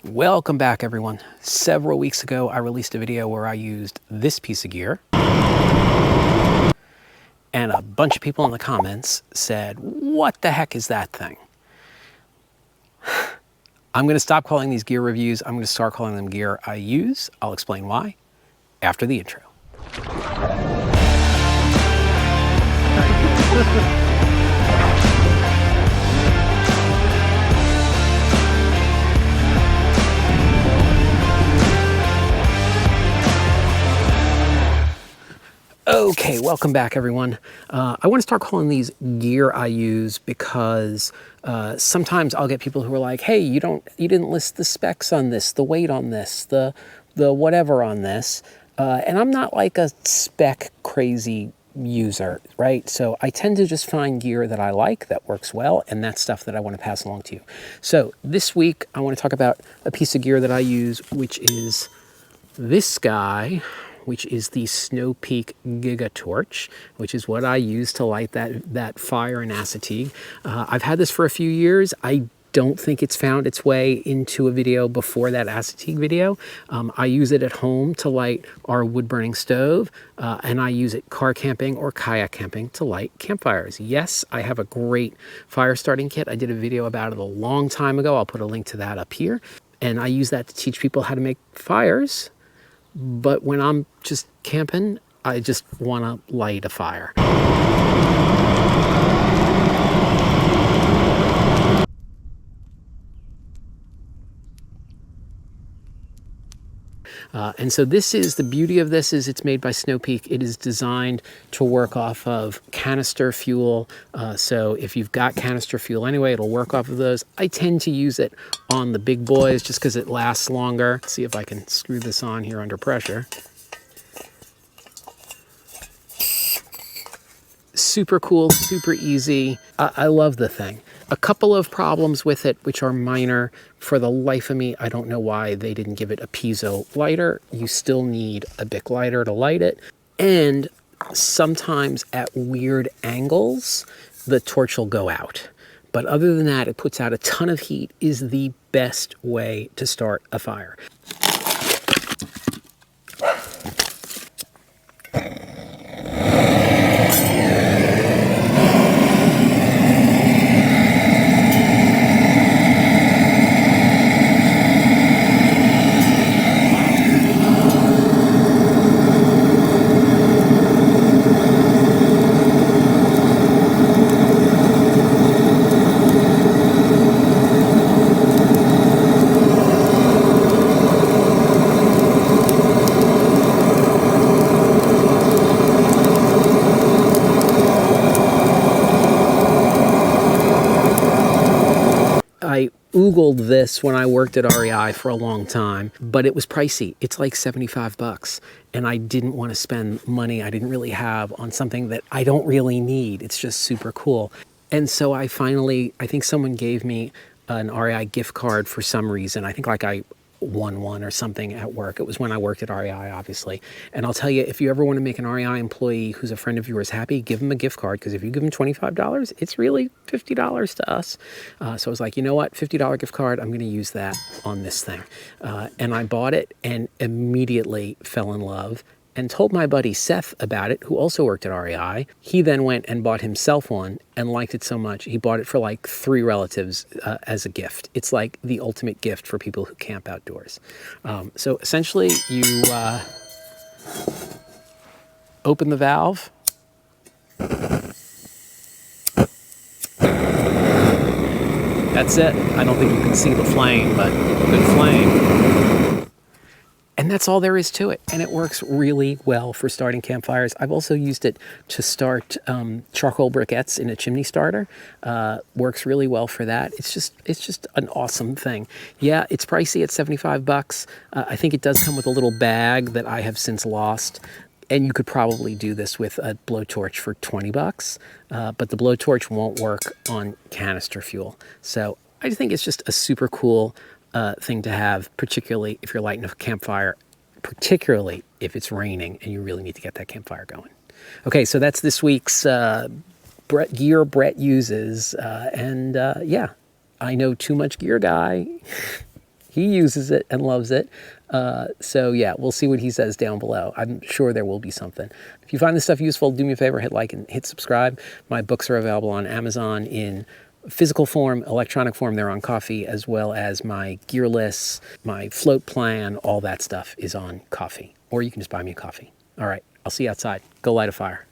Welcome back, everyone. Several weeks ago, I released a video where I used this piece of gear. And a bunch of people in the comments said, what the heck is that thing? I'm going to stop calling these gear reviews. I'm going to start calling them gear I use. I'll explain why after the intro. Okay, welcome back, everyone. I want to start calling these gear I use because sometimes I'll get people who are like, "Hey, you didn't list the specs on this, the weight on this, the whatever on this," and I'm not like a spec crazy user, right? So I tend to just find gear that I like, that works well, and that's stuff that I want to pass along to you. So this week I want to talk about a piece of gear that I use, which is this guy, which is the Snow Peak Giga Torch, which is what I use to light that fire in Assateague. I've had this for a few years. I don't think it's found its way into a video before that Assateague video. I use it at home to light our wood-burning stove, and I use it car camping or kayak camping to light campfires. Yes, I have a great fire starting kit. I did a video about it a long time ago. I'll put a link to that up here. And I use that to teach people how to make fires. But when I'm just camping, I just want to light a fire. And so this is, the beauty of this is it's made by Snow Peak. It is designed to work off of canister fuel. So if you've got canister fuel anyway, it'll work off of those. I tend to use it on the big boys just because it lasts longer. Let's see if I can screw this on here under pressure. Super cool, super easy. I love the thing. A couple of problems with it, which are minor. For the life of me, I don't know why they didn't give it a piezo lighter. You still need a Bic lighter to light it. And sometimes at weird angles, the torch will go out. But other than that, it puts out a ton of heat, is the best way to start a fire. I oogled this when I worked at REI for a long time, but it was pricey. It's like 75 bucks. And I didn't want to spend money I didn't really have on something that I don't really need. It's just super cool. And so I think someone gave me an REI gift card for some reason. I think like I won one or something at work. It was when I worked at REI, obviously. And I'll tell you, if you ever want to make an REI employee who's a friend of yours happy, give them a gift card, because if you give them $25, it's really $50 to us. So I was like, you know what, $50 gift card, I'm going to use that on this thing. And I bought it and immediately fell in love and told my buddy Seth about it, who also worked at REI. He then went and bought himself one and liked it so much, he bought it for like 3 relatives as a gift. It's like the ultimate gift for people who camp outdoors. So essentially, you open the valve. That's it. I don't think you can see the flame, but good flame. And that's all there is to it. And it works really well for starting campfires. I've also used it to start charcoal briquettes in a chimney starter. Works really well for that. It's just an awesome thing. Yeah, it's pricey at 75 bucks. I think it does come with a little bag that I have since lost. And you could probably do this with a blowtorch for 20 bucks. But the blowtorch won't work on canister fuel. So I think it's just a super cool thing to have, particularly if you're lighting a campfire, particularly if it's raining and you really need to get that campfire going. Okay, so that's this week's gear Brett uses. Yeah, I know Too Much Gear Guy. He uses it and loves it. So yeah, we'll see what he says down below. I'm sure there will be something. If you find this stuff useful, do me a favor, hit like and hit subscribe. My books are available on Amazon in physical form, electronic form. They're on Coffee, as well as my gear lists, my float plan, all that stuff is on Coffee. Or you can just buy me a coffee. All right, I'll see you outside. Go light a fire.